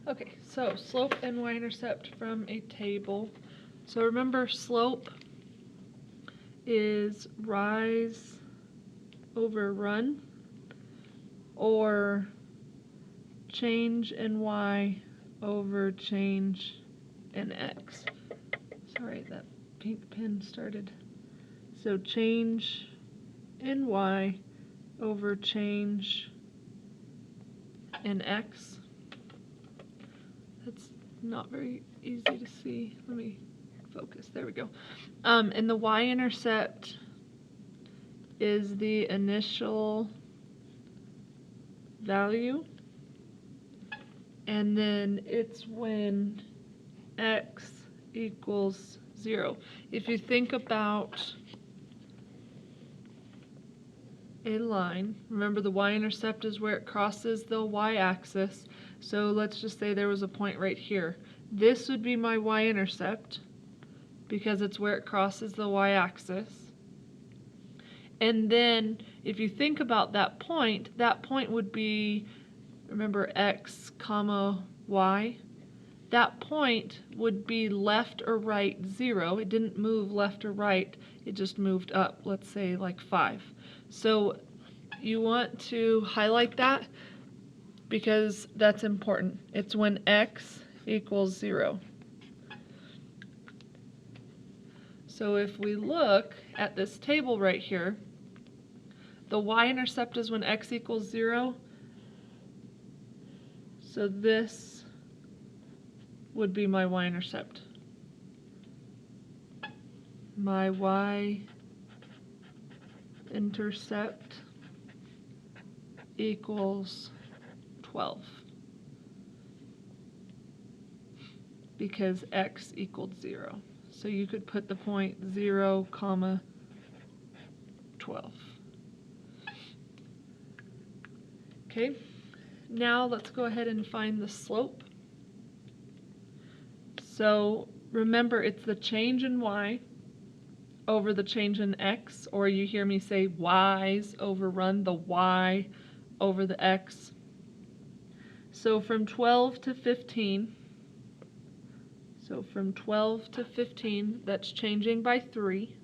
Okay, so slope and y-intercept from a table. So remember, slope is rise over run, or change in y over change in x. Sorry, that pink pen started. So change in y over change in x. That's not very easy to see. Let me focus. There we go. And the y-intercept is the initial value, and then it's when x equals 0. If you think about a line, remember the y-intercept is where it crosses the y-axis. So let's just say there was a point right here. This would be my y-intercept because it's where it crosses the y-axis. And then if you think about that point would be, remember, x comma y. That point would be left or right 0. It didn't move left or right, it just moved up, let's say like 5. So you want to highlight that because that's important. It's when x equals 0. So if we look at this table right here, the y-intercept is when x equals 0. So this would be my y-intercept. My y-intercept equals 12 because x equaled 0. So you could put the point 0, comma 12. Okay, now let's go ahead and find the slope. So remember, it's the change in y over the change in x, or you hear me say y's overrun the y over the x. So from 12 to 15, that's changing by 3.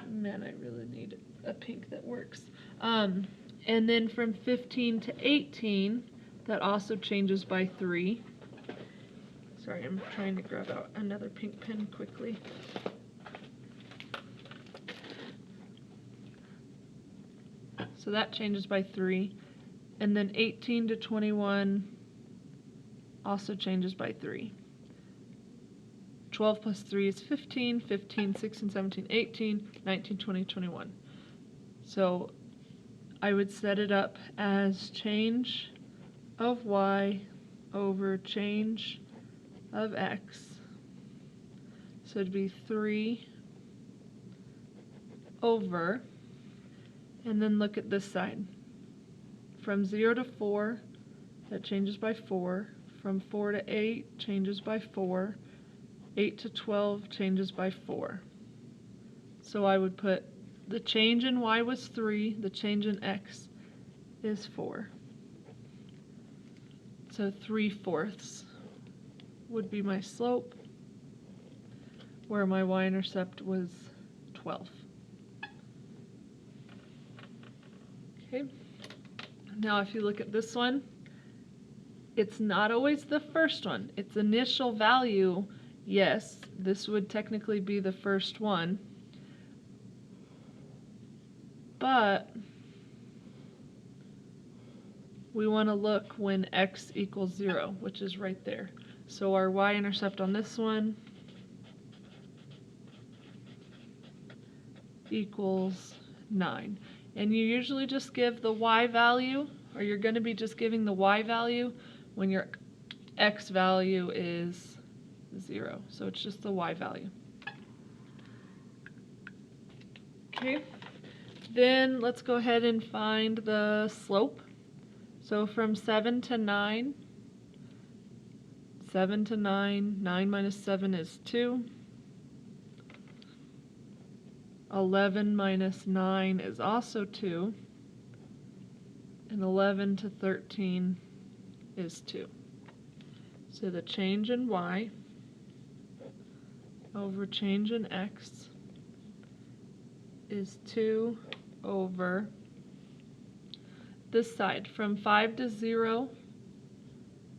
Man, I really need a pink that works. And then from 15 to 18, that also changes by 3. Sorry, I'm trying to grab out another pink pen quickly. So that changes by 3. And then 18 to 21 also changes by 3. 12 plus 3 is 15, 15, 16, 17, 18, 19, 20, 21. So I would set it up as change of y over change of x. So it'd be 3 over, and then look at this side. From 0 to 4, that changes by 4. From 4 to 8, changes by 4. 8 to 12 changes by 4. So I would put the change in y was 3, the change in x is 4. So 3/4 would be my slope, where my y-intercept was 12. Okay, now if you look at this one, it's not always the first one. Its initial value, yes, this would technically be the first one, but we want to look when x equals 0, which is right there. So our y-intercept on this one equals 9. And you usually just give the y value, or you're going to be just giving the y value when your x value is 0. So it's just the y value. Okay, then let's go ahead and find the slope. So from 7 to 9, 7 to 9, 9 minus 7 is 2. 11 minus 9 is also 2. and 11 to 13 is 2. So the change in y over change in x is 2 over this side from 5 to 0.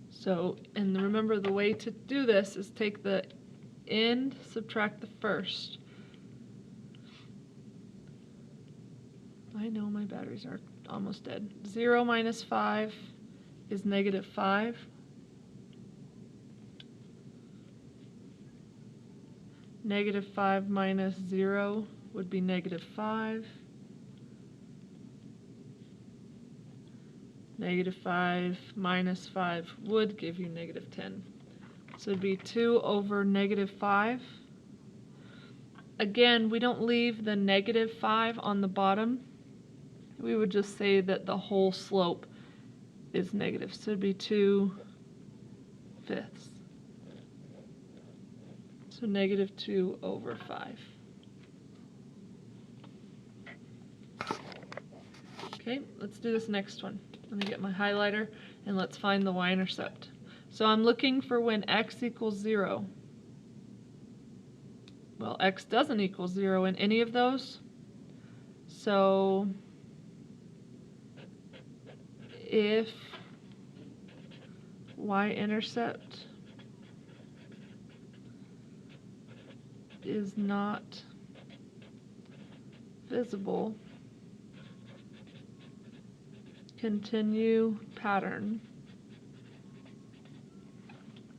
So, and remember the way to do this is take the end, subtract the first. I know my batteries are almost dead. 0 minus 5 is negative 5. Negative 5 minus 0 would be negative 5. Negative 5 minus 5 would give you negative 10. So it'd be 2 over negative 5. Again, we don't leave the negative 5 on the bottom. We would just say that the whole slope is negative. So it'd be 2/5. So negative 2 over 5. Okay, let's do this next one. Let me get my highlighter and let's find the y-intercept. So I'm looking for when x equals 0. Well, x doesn't equal 0 in any of those. So if y-intercept is not visible, continue pattern.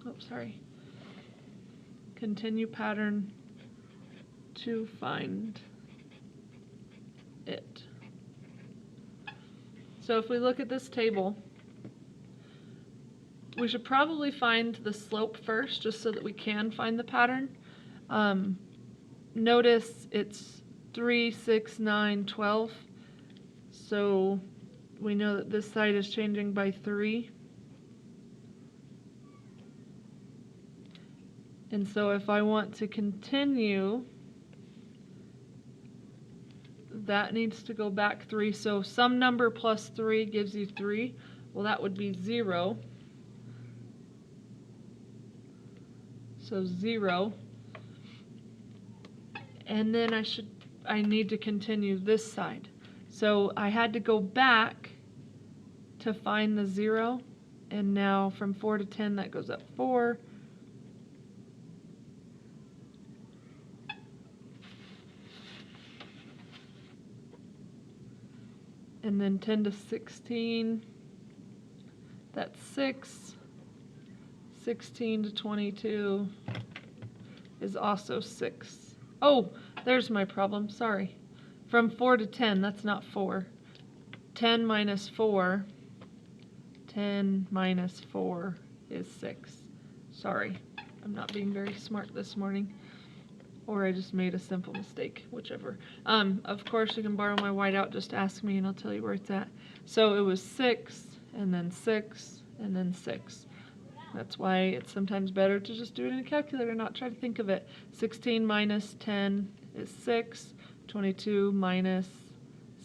Oh, sorry. Continue pattern to find it. So if we look at this table, we should probably find the slope first just so that we can find the pattern. Notice it's 3, 6, 9, 12. So we know that this side is changing by 3. And so if I want to continue, that needs to go back 3. So some number plus 3 gives you 3. Well, that would be 0. So 0. And then I need to continue this side. So I had to go back to find the 0. And now from 4 to 10, that goes up 4. And then 10 to 16, that's 6. 16 to 22 is also 6. Oh, there's my problem, sorry. From 4 to 10, that's not 4. 10 minus 4, 10 minus 4 is 6. Sorry, I'm not being very smart this morning. Or I just made a simple mistake, whichever. Of course, you can borrow my whiteout, just ask me and I'll tell you where it's at. So it was 6, and then 6, and then 6. That's why it's sometimes better to just do it in a calculator, not try to think of it. 16 minus 10 is 6. 22 minus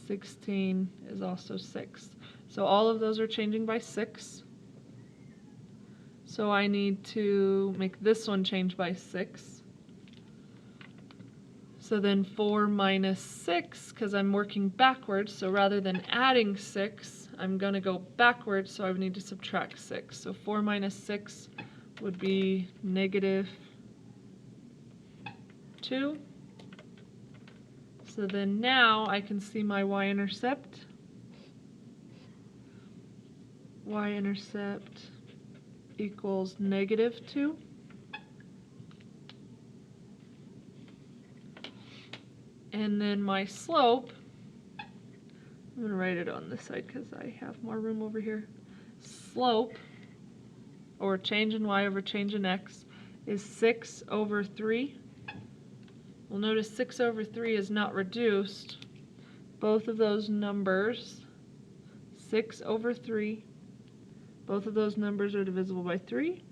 16 is also 6. So all of those are changing by 6. So I need to make this one change by 6. So then 4 minus 6, because I'm working backwards, so rather than adding 6, I'm going to go backwards, so I would need to subtract 6. So 4 minus 6 would be negative 2. So then now I can see my y-intercept. Y-intercept equals negative 2. And then my slope, I'm going to write it on this side because I have more room over here. Slope, or change in y over change in x, is 6 over 3. Well, notice 6 over 3 is not reduced. Both of those numbers, 6 over 3, both of those numbers are divisible by 3.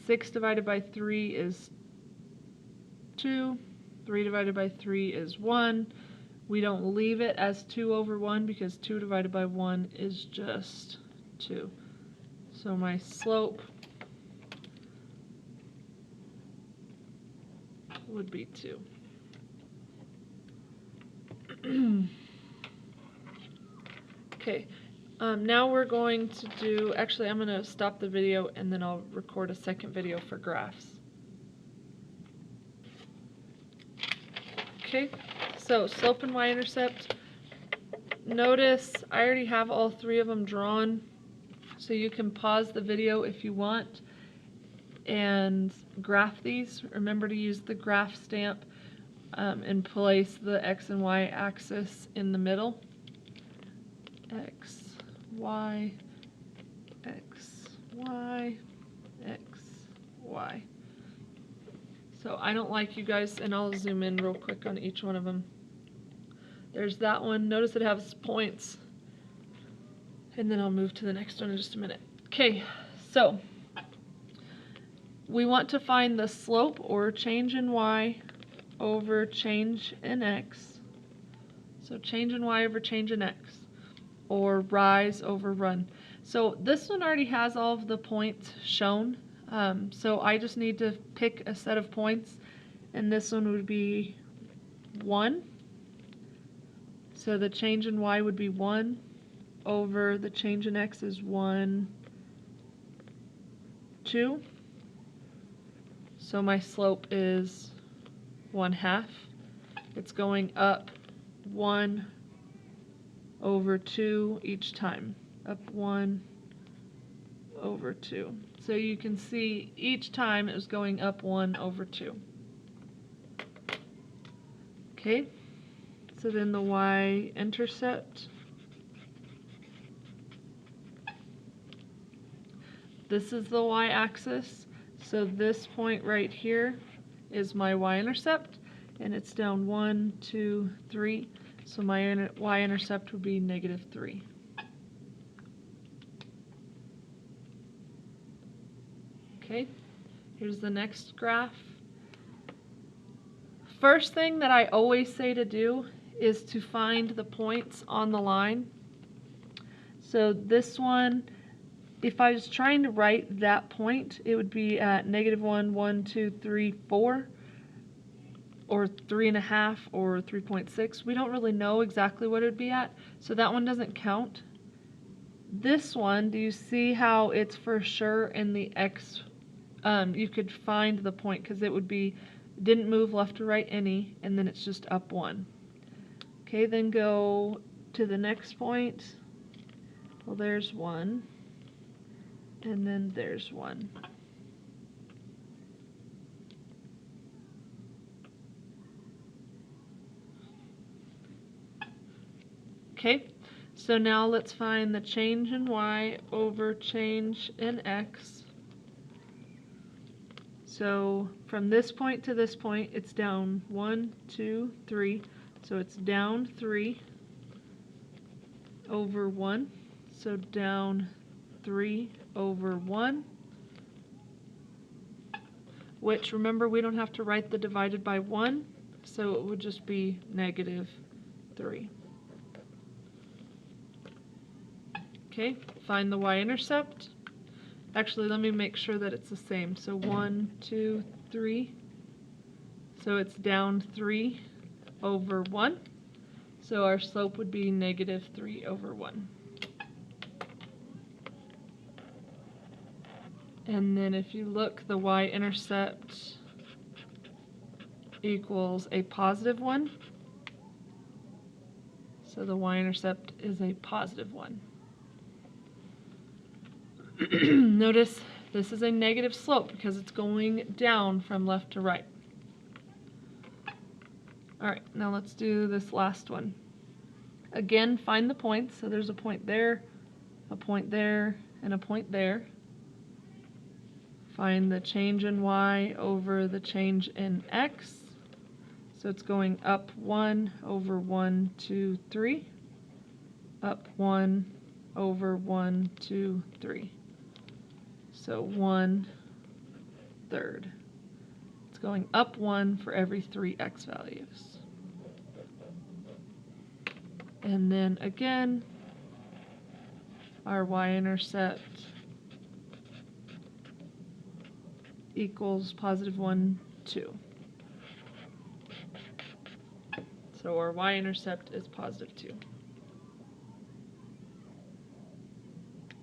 6 divided by 3 is 2. 3 divided by 3 is 1. We don't leave it as 2 over 1 because 2 divided by 1 is just 2. So my slope would be 2. Okay, now we're going to do, actually I'm going to stop the video and then I'll record a second video for graphs. Okay, so slope and y-intercept. Notice I already have all 3 of them drawn, so you can pause the video if you want and graph these. Remember to use the graph stamp and place the x and y axis in the middle. X, Y, X, Y, X, Y. So I don't like you guys, and I'll zoom in real quick on each one of them. There's that one. Notice it has points. And then I'll move to the next one in just a minute. Okay, so we want to find the slope or change in y over change in x. So change in y over change in x, or rise over run. So this one already has all of the points shown. So I just need to pick a set of points, and this one would be 1. So the change in y would be 1 over the change in x is 1, 2. So my slope is 1/2. It's going up 1 over 2 each time. Up 1 over 2. So you can see each time it was going up 1 over 2. Okay, so then the y-intercept. This is the y-axis, so this point right here is my y-intercept, and it's down 1, 2, 3, so my y-intercept would be -3. Okay, here's the next graph. First thing that I always say to do is to find the points on the line. So this one, if I was trying to write that point, it would be at -1, 1, 2, 3, 4, or 3.5, or 3.6. We don't really know exactly what it would be at, so that one doesn't count. This one, do you see how it's for sure in the x? You could find the point because it would be, didn't move left or right any, and then it's just up 1. Okay, then go to the next point. Well, there's 1. And then there's 1. Okay, so now let's find the change in y over change in x. So from this point to this point, it's down 1, 2, 3. So it's down 3 over 1. So down 3 over 1, which, remember, we don't have to write the divided by 1, so it would just be -3. Okay, find the y-intercept. Actually, let me make sure that it's the same. So 1, 2, 3. So it's down 3 over 1. So our slope would be -3 over 1. And then if you look, the y-intercept equals a +1. So the y-intercept is a +1. Notice this is a negative slope because it's going down from left to right. Alright, now let's do this last one. Again, find the points. So there's a point there, a point there, and a point there. Find the change in y over the change in x. So it's going up 1 over 1, 2, 3. Up 1 over 1, 2, 3. So 1/3. It's going up 1 for every 3 x values. And then again, our y-intercept equals positive 1, 2. So our y-intercept is positive 2.